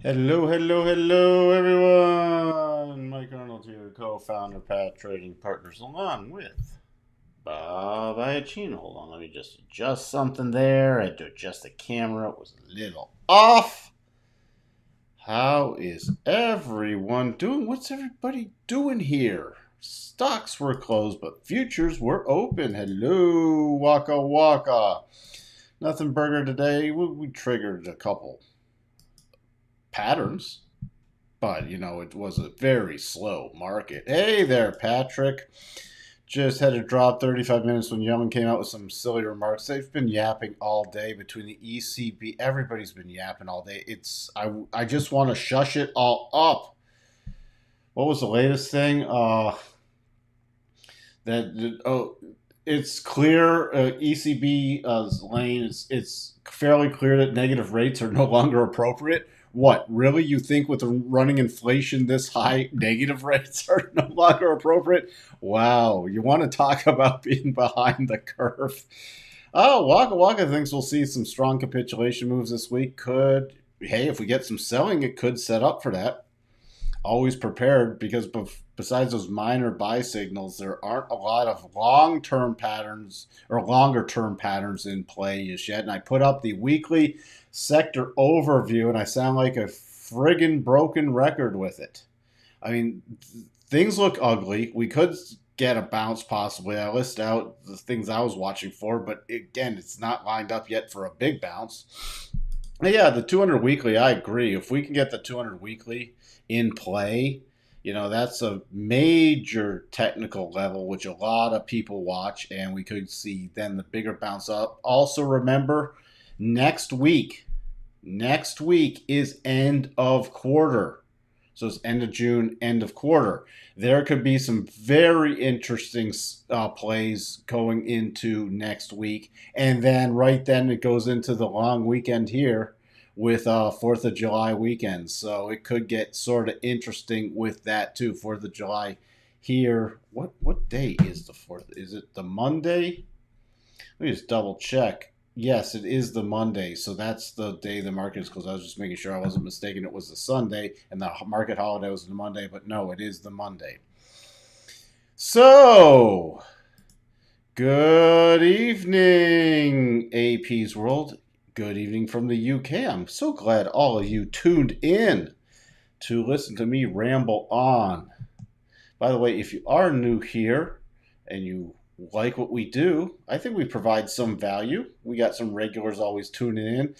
Hello, hello, hello, everyone! Mike Arnold here, co-founder, Pat Trading Partners, along with Bob Iacchino. Hold on, let me just adjust something there. I had to adjust the camera. It was a little off. How is everyone doing? What's everybody doing here? Stocks were closed, but futures were open. Hello, Waka Waka. Nothing burger today. We triggered a couple patterns. But, it was a very slow market. Hey there, Patrick. Just had to drop 35 minutes when Yemen came out with some silly remarks. They've been yapping all day between the ECB. Everybody's been yapping all day. I just want to shush it all up. What was the latest thing? It's clear ECB lane. It's fairly clear that negative rates are no longer appropriate. What, really? You think with the running inflation this high, negative rates are no longer appropriate? Wow, you want to talk about being behind the curve? Oh, Waka Waka thinks we'll see some strong capitulation moves this week. Hey, if we get some selling, it could set up for that. Always prepared because besides those minor buy signals, there aren't a lot of long-term patterns or longer-term patterns in play just yet. And I put up the weekly sector overview, and I sound like a friggin' broken record with it. I mean, things look ugly. We could get a bounce possibly. I list out the things I was watching for, but again, it's not lined up yet for a big bounce. Yeah, the 200 weekly, I agree. If we can get the 200 weekly in play, that's a major technical level, which a lot of people watch, and we could see then the bigger bounce up. Also, remember, next week, next week is end of quarter. So it's end of June, end of quarter. There could be some very interesting plays going into next week. And then right then it goes into the long weekend here with 4th of July weekend. So it could get sort of interesting with that too. 4th of July here. What day is the 4th? Is it the Monday? Let me just double check. Yes, it is the Monday, so that's the day the market is closed. I was just making sure I wasn't mistaken. It was the Sunday, and the market holiday was the Monday, but no, it is the Monday. So, good evening, AP's World. Good evening from the UK. I'm so glad all of you tuned in to listen to me ramble on. By the way, if you are new here and you like what we do, I think we provide some value. We got some regulars always tuning in.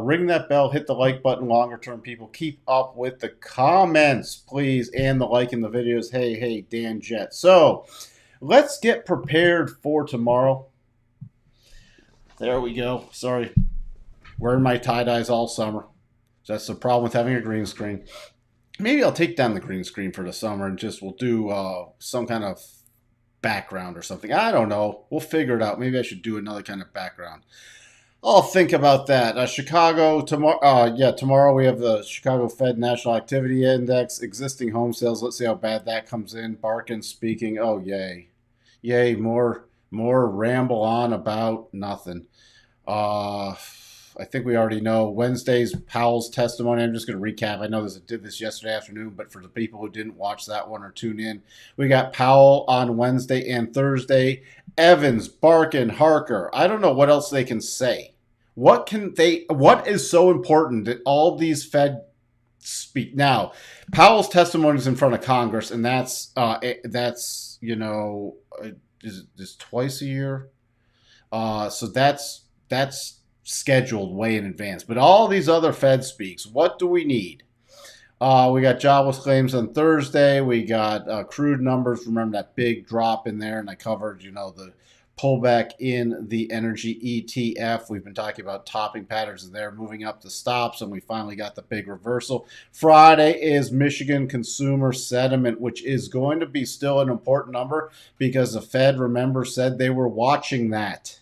Ring that bell, hit the like button. Longer term people, keep up with the comments, please, and the like in the videos. Hey, Dan Jet. So let's get prepared for tomorrow. There we go. Sorry, wearing my tie-dyes all summer. That's the problem with having a green screen. Maybe I'll take down the green screen for the summer and just we'll do some kind of background or something. I don't know. We'll figure it out. Maybe I should do another kind of background. I'll think about that. Chicago tomorrow. Tomorrow we have the Chicago Fed National Activity Index, existing home sales. Let's see how bad that comes in. Barkin speaking. Oh yay! More ramble on about nothing. I think we already know Wednesday's Powell's testimony. I'm just going to recap. I know did this yesterday afternoon, but for the people who didn't watch that one or tune in, we got Powell on Wednesday and Thursday. Evans, Barkin, Harker. I don't know what else they can say. What is so important that all these Fed speak now? Powell's testimony is in front of Congress, and that's is twice a year. So that's scheduled way in advance. But all these other Fed speaks, what do we need? We got jobless claims on Thursday. We got crude numbers. Remember that big drop in there, and I covered, the pullback in the energy ETF. We've been talking about topping patterns there, moving up the stops, and we finally got the big reversal. Friday is Michigan consumer sentiment, which is going to be still an important number because the Fed, remember, said they were watching that.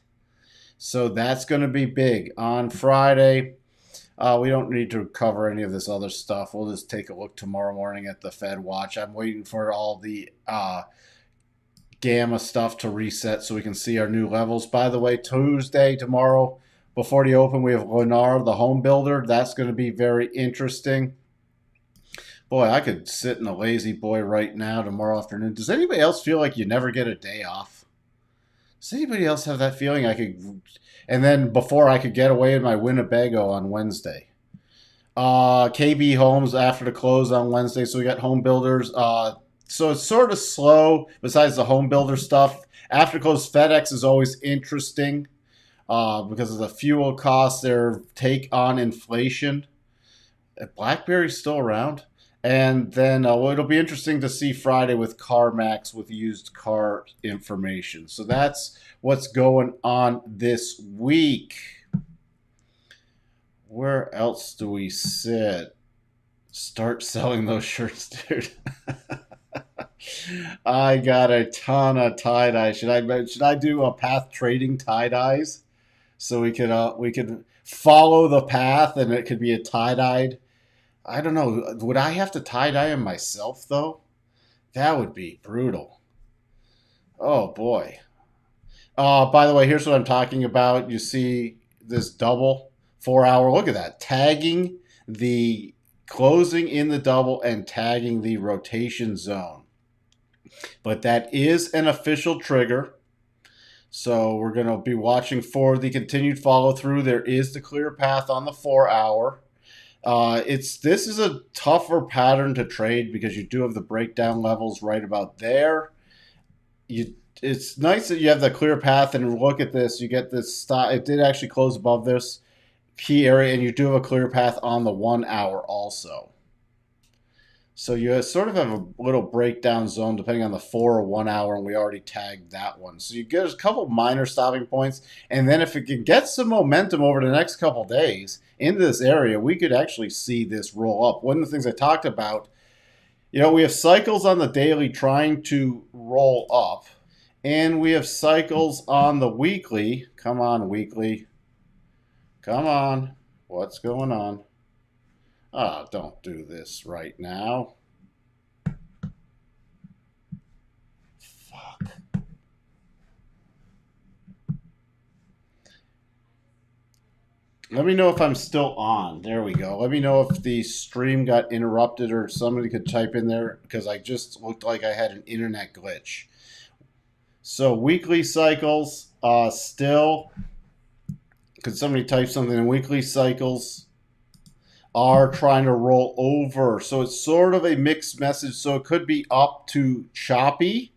So that's going to be big. On Friday, we don't need to cover any of this other stuff. We'll just take a look tomorrow morning at the Fed watch. I'm waiting for all the gamma stuff to reset so we can see our new levels. By the way, Tuesday, tomorrow, Before the open, we have Lennar, the home builder. That's going to be very interesting. Boy, I could sit in a lazy boy right now tomorrow afternoon. Does anybody else feel like you never get a day off? Does anybody else have that feeling? And then before I could get away in my Winnebago on Wednesday. KB Homes after the close on Wednesday, so we got home builders. So it's sort of slow besides the home builder stuff. After close, FedEx is always interesting because of the fuel costs, their take on inflation. BlackBerry's still around. And then it'll be interesting to see Friday with CarMax with used car information. So that's what's going on this week. Where else do we sit? Start selling those shirts, dude. I got a ton of tie dye. Should I do a path trading tie dyes so we could follow the path and it could be a tie dyed. I don't know. Would I have to tie dye them myself though? That would be brutal. Oh boy. By the way, here's what I'm talking about. You see this double 4 hour. Look at that. Tagging the closing in the double and tagging the rotation zone. But that is an official trigger. So we're going to be watching for the continued follow through. There is the clear path on the 4 hour. This is a tougher pattern to trade because you do have the breakdown levels right about there. It's nice that you have the clear path, and look at this. You get this stop. It did actually close above this key area, and you do have a clear path on the 1 hour also. So you sort of have a little breakdown zone depending on the 4 or 1 hour, and we already tagged that one. So you get a couple minor stopping points, and then if it can get some momentum over the next couple days into this area, we could actually see this roll up. One of the things I talked about, we have cycles on the daily trying to roll up, and we have cycles on the weekly. Come on, weekly. Come on. What's going on? Oh, don't do this right now. Fuck. Let me know if I'm still on. There we go. Let me know if the stream got interrupted or somebody could type in there because I just looked like I had an internet glitch. So weekly cycles, still. Could somebody type something in weekly cycles? Are trying to roll over. So it's sort of a mixed message. So it could be up to choppy.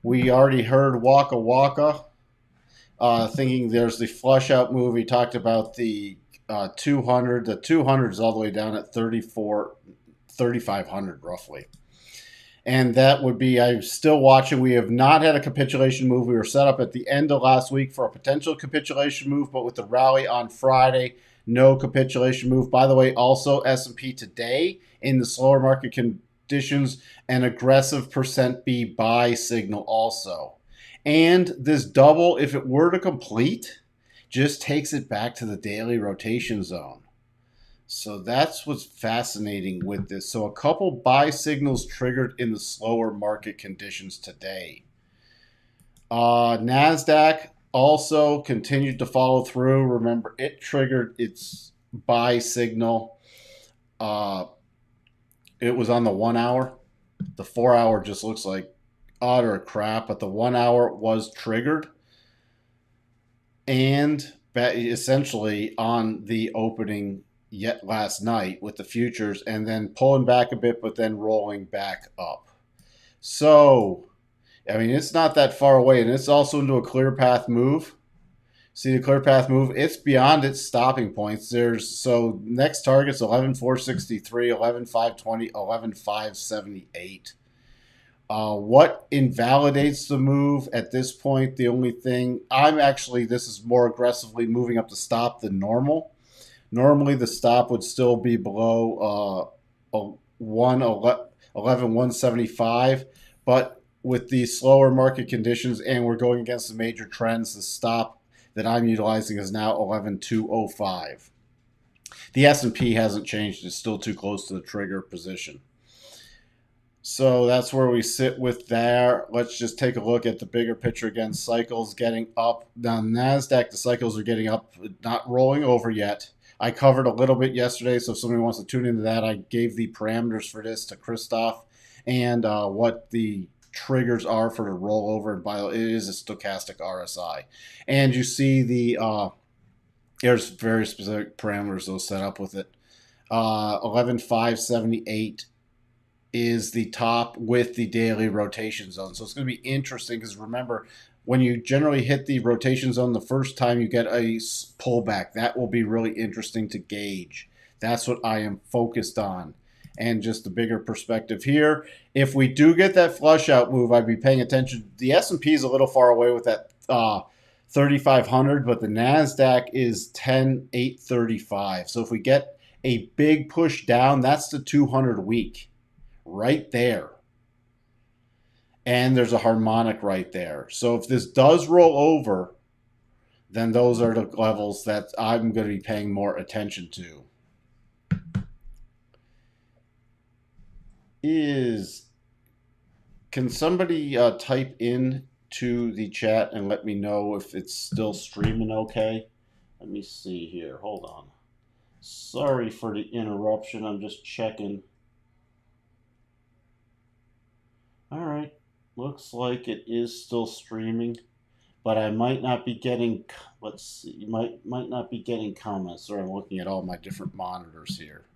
We already heard Waka Waka thinking there's the flush out move. We talked about the 200. The 200 is all the way down at 3,500 roughly. And that would be, I'm still watching. We have not had a capitulation move. We were set up at the end of last week for a potential capitulation move, but with the rally on Friday, no capitulation move. By the way, also S&P today in the slower market conditions, an aggressive percent B buy signal also. And this double, if it were to complete, just takes it back to the daily rotation zone. So that's what's fascinating with this. So a couple buy signals triggered in the slower market conditions today. NASDAQ also continued to follow through. Remember, it triggered its buy signal. It was on the 1 hour. The 4 hour just looks like utter crap, but the 1 hour was triggered. And essentially on the opening yet last night with the futures, and then pulling back a bit, but then rolling back up. So, I mean, it's not that far away, and it's also into a clear path move. See the clear path move? It's beyond its stopping points. So next target's 11,463, 11,520, 11,578. What invalidates the move at this point? The only thing this is more aggressively moving up the stop than normal. Normally, the stop would still be below 11,175, but with the slower market conditions and we're going against the major trends, the stop that I'm utilizing is now 11,205. The S&P hasn't changed. It's still too close to the trigger position. So that's where we sit with there. Let's just take a look at the bigger picture again. Cycles getting up. Now, NASDAQ, the cycles are getting up, not rolling over yet. I covered a little bit yesterday, so if somebody wants to tune into that, I gave the parameters for this to Christoph and what the triggers are for the rollover. And bio, it is a stochastic RSI. And you see there's very specific parameters those set up with it. 11,578 is the top with the daily rotation zone. So it's going to be interesting because remember, when you generally hit the rotation zone the first time, you get a pullback. That will be really interesting to gauge. That's what I am focused on. And just the bigger perspective here. If we do get that flush out move, I'd be paying attention. The S&P is a little far away with that 3,500, but the NASDAQ is 10,835. So if we get a big push down, that's the 200 week right there. And there's a harmonic right there. So if this does roll over, then those are the levels that I'm going to be paying more attention to. Can somebody type in to the chat and let me know if it's still streaming okay? Let me see here. Hold on. Sorry for the interruption. I'm just checking. All right. Looks like it is still streaming, but I might not be getting. Let's see. Might not be getting comments. Or I'm looking at all my different monitors here.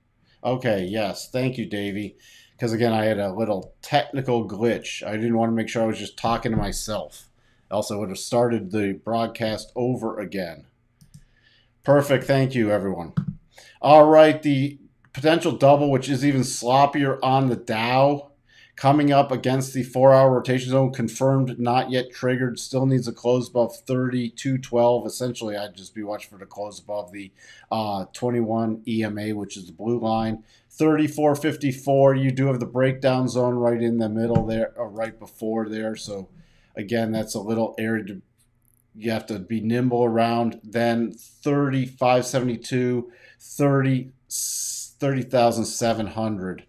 Okay. Yes. Thank you, Davey. Because again, I had a little technical glitch. I didn't want to make sure I was just talking to myself. Else I would have started the broadcast over again. Perfect. Thank you, everyone. All right. The potential double, which is even sloppier on the Dow, coming up against the 4-hour rotation zone, confirmed, not yet triggered, still needs a close above 32.12. Essentially, I'd just be watching for the close above the 21 EMA, which is the blue line. 34.54, you do have the breakdown zone right in the middle there, or right before there. So, again, that's a little area to, you have to be nimble around. Then 35.72, 30,700.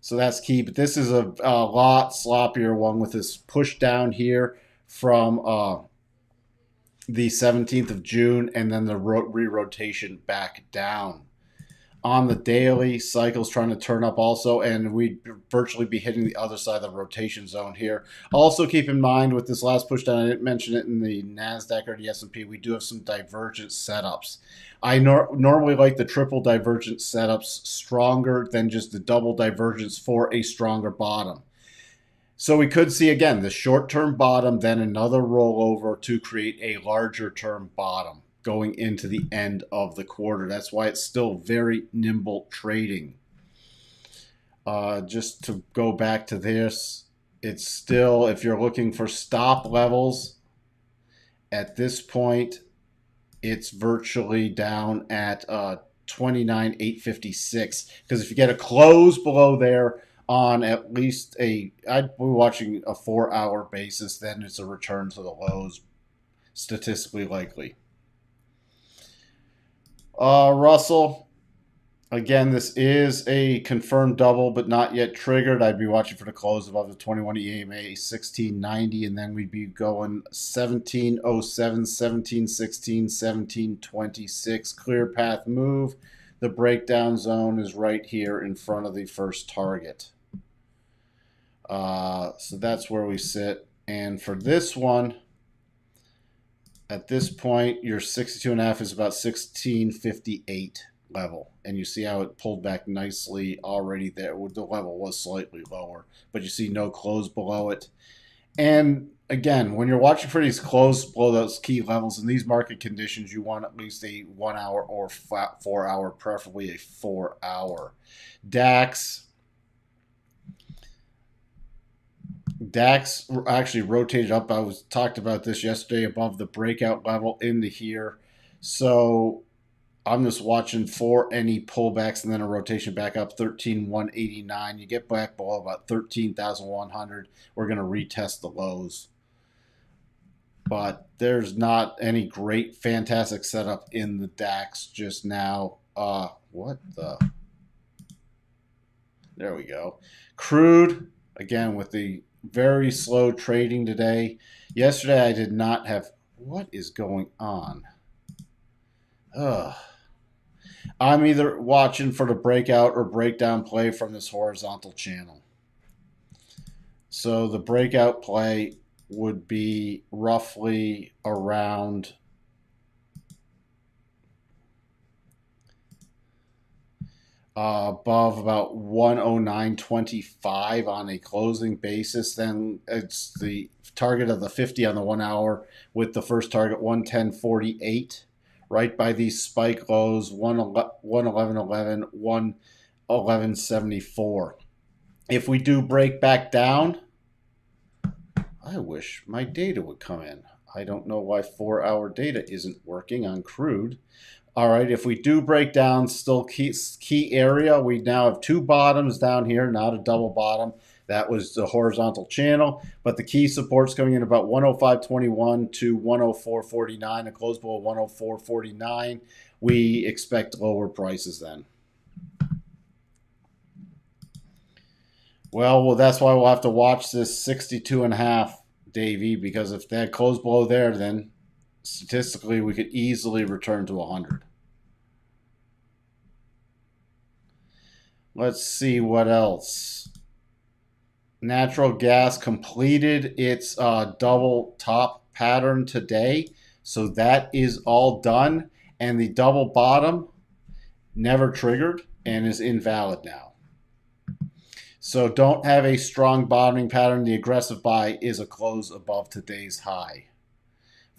So that's key. But this is a lot sloppier one with this push down here from the 17th of June and then the re-rotation back down. On the daily, cycles trying to turn up also, and we'd virtually be hitting the other side of the rotation zone here. Also keep in mind with this last push down, I didn't mention it in the NASDAQ or the S&P, we do have some divergent setups. I normally like the triple divergent setups stronger than just the double divergence for a stronger bottom. So we could see, again, the short-term bottom, then another rollover to create a larger-term bottom going into the end of the quarter. That's why it's still very nimble trading. Just to go back to this, it's still, if you're looking for stop levels, at this point, it's virtually down at 29,856. Because if you get a close below there on at least I'd be watching a 4-hour basis, then it's a return to the lows, statistically likely. Russell, again, this is a confirmed double, but not yet triggered. I'd be watching for the close above the 21 EMA 1690, and then we'd be going 1707, 1716, 1726. Clear path move. The breakdown zone is right here in front of the first target. So that's where we sit. And for this one, at this point, your 62.5 is about 1658 level. And you see how it pulled back nicely already there. The level was slightly lower, but you see no close below it. And again, when you're watching for these close below those key levels in these market conditions, you want at least a 1 hour or 4 hour, preferably a 4 hour. DAX actually rotated up. I talked about this yesterday above the breakout level into here. So I'm just watching for any pullbacks and then a rotation back up 13,189. You get back below about 13,100. We're going to retest the lows. But there's not any great, fantastic setup in the DAX just now. What the? There we go. Crude, again, with the very slow trading today. Yesterday, I did not have. What is going on? Ugh. I'm either watching for the breakout or breakdown play from this horizontal channel. So the breakout play would be roughly around above about 109.25 on a closing basis. Then it's the target of the 50 on the 1 hour with the first target 110.48. Right by these spike lows 111.11, 111.74. If we do break back down, I wish my data would come in. I don't know why 4-hour data isn't working on crude. All right, if we do break down, still key area, we now have two bottoms down here, not a double bottom. That was the horizontal channel, but the key support's coming in about 105.21 to 104.49, a close below 104.49. We expect lower prices then. Well, that's why we'll have to watch this 62.5, Davey, because if that closed below there, then statistically we could easily return to 100. Let's see what else. Natural gas completed its double top pattern today. So that is all done. And the double bottom never triggered and is invalid now. So don't have a strong bottoming pattern. The aggressive buy is a close above today's high.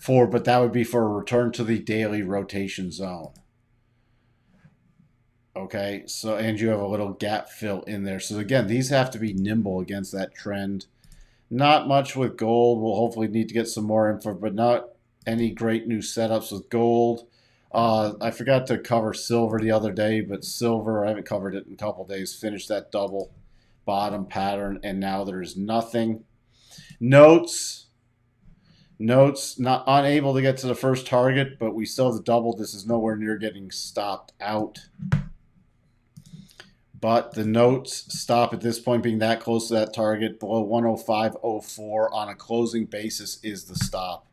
But that would be for a return to the daily rotation zone. Okay, so and you have a little gap fill in there. So again, these have to be nimble against that trend. Not much with gold. We'll hopefully need to get some more info, but not any great new setups with gold. I forgot to cover silver the other day, but silver, I haven't covered it in a couple days, finished that double bottom pattern, and now there's nothing. Notes, not unable to get to the first target, but we still have the double. This is nowhere near getting stopped out. But the notes stop at this point being that close to that target. Below 105.04 on a closing basis is the stop.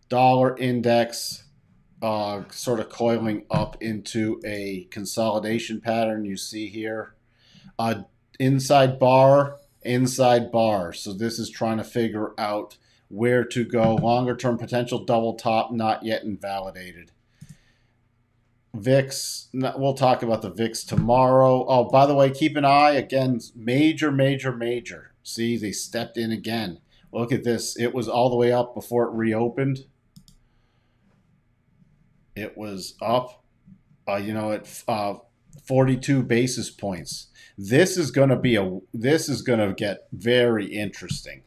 Dollar index sort of coiling up into a consolidation pattern you see here. Inside bar. So this is trying to figure out where to go. Longer term potential double top not yet invalidated. VIX, we'll talk about the VIX tomorrow. Oh, by the way, keep an eye. Again, major. See, they stepped in again. Look at this. It was all the way up before it reopened. It was up, at 42 basis points. This is going to get very interesting.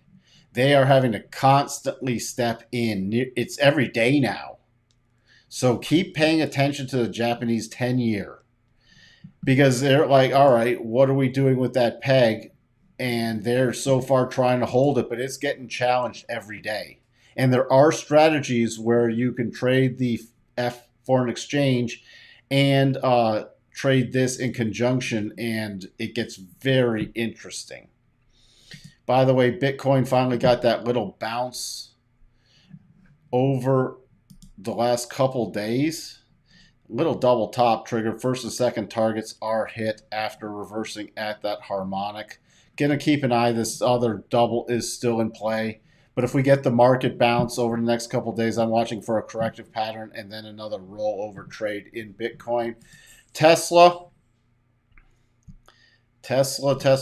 They are having to constantly step in. It's every day now. So keep paying attention to the Japanese 10-year because they're like, all right, what are we doing with that peg? And they're so far trying to hold it, but it's getting challenged every day. And there are strategies where you can trade the foreign exchange and trade this in conjunction, and it gets very interesting. By the way, Bitcoin finally got that little bounce over the last couple days. Little double top trigger. First and second targets are hit after reversing at that harmonic. Gonna keep an eye. This other double is still in play. But if we get the market bounce over the next couple days, I'm watching for a corrective pattern and then another rollover trade in Bitcoin. Tesla. Tesla's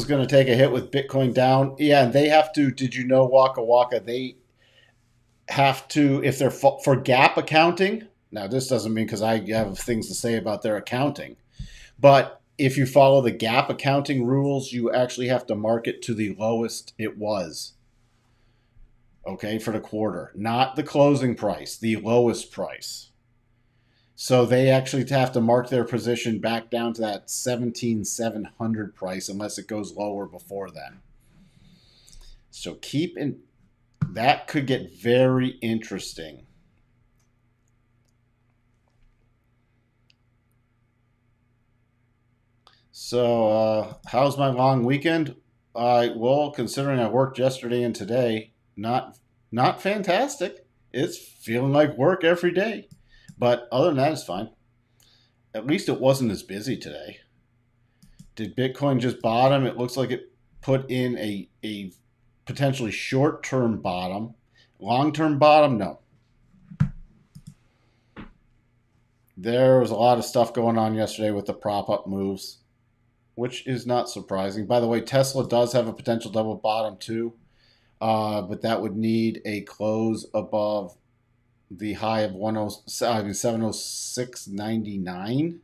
going to take a hit with Bitcoin down. Yeah, and they have to, did you know, Waka Waka, they have to, if they're for gap accounting, now this doesn't mean because I have things to say about their accounting, but if you follow the gap accounting rules, you actually have to mark it to the lowest it was, okay, for the quarter. Not the closing price, the lowest price. So they actually have to mark their position back down to that 17,700 price unless it goes lower before then. So that could get very interesting. How's my long weekend? Well, considering I worked yesterday and today, not fantastic. It's feeling like work every day, but other than that, it's fine. At least it wasn't as busy today. Did Bitcoin just bottom? It looks like it put in a potentially short term bottom. Long term bottom, no. There was a lot of stuff going on yesterday with the prop up moves, which is not surprising. By the way, Tesla does have a potential double bottom too, but that would need a close above the high of 706.99,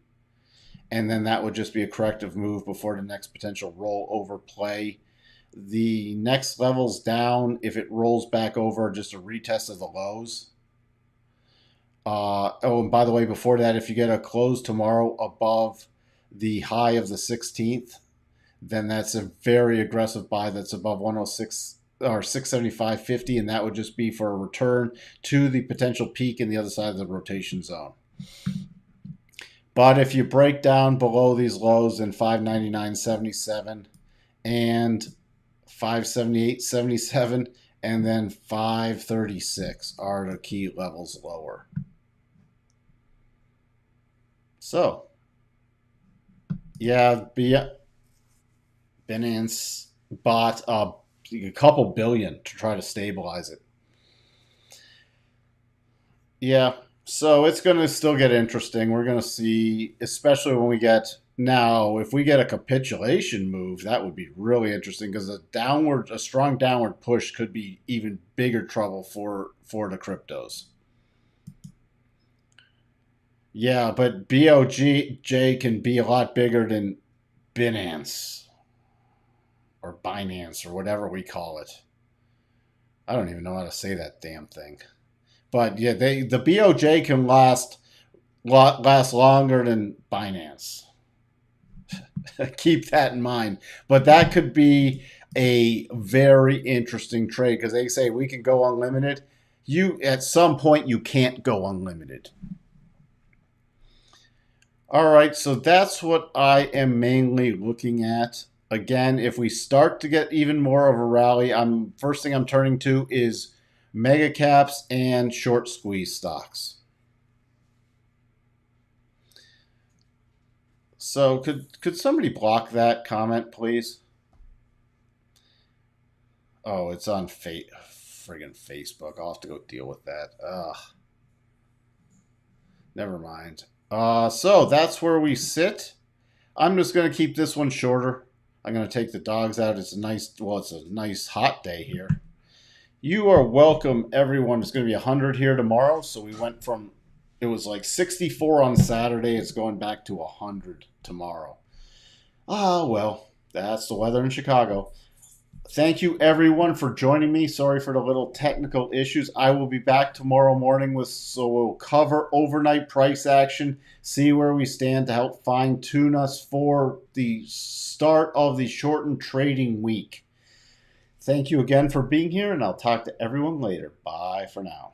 and then that would just be a corrective move before the next potential rollover play. The next levels down, if it rolls back over, just a retest of the lows. And by the way, before that, if you get a close tomorrow above the high of the 16th, then that's a very aggressive buy that's above 106 or 675.50, and that would just be for a return to the potential peak in the other side of the rotation zone. But if you break down below these lows in 599.77 and 578.77 and then 536 are the key levels lower. So, yeah, Binance bought a couple billion to try to stabilize it. Yeah, so it's going to still get interesting. We're going to see, especially when we get now, if we get a capitulation move, that would be really interesting because a strong downward push could be even bigger trouble for the cryptos. Yeah, but BOJ can be a lot bigger than Binance or Binance or whatever we call it. I don't even know how to say that damn thing. But yeah, the BOJ can last longer than Binance. Keep that in mind. But that could be a very interesting trade because they say we can go unlimited. You at some point you can't go unlimited. All right, so that's what I am mainly looking at. Again, if we start to get even more of a rally, first thing I'm turning to is mega caps and short squeeze stocks. So could somebody block that comment, please? Oh, it's on friggin' Facebook. I'll have to go deal with that. Ugh. Never mind. So that's where we sit. I'm just gonna keep this one shorter. I'm gonna take the dogs out. It's a nice hot day here. You are welcome, everyone. It's gonna be 100 here tomorrow. So we went from it was like 64 on Saturday. It's going back to 100 tomorrow. Ah, well, that's the weather in Chicago. Thank you, everyone, for joining me. Sorry for the little technical issues. I will be back tomorrow morning so we'll cover overnight price action, see where we stand to help fine tune us for the start of the shortened trading week. Thank you again for being here, and I'll talk to everyone later. Bye for now.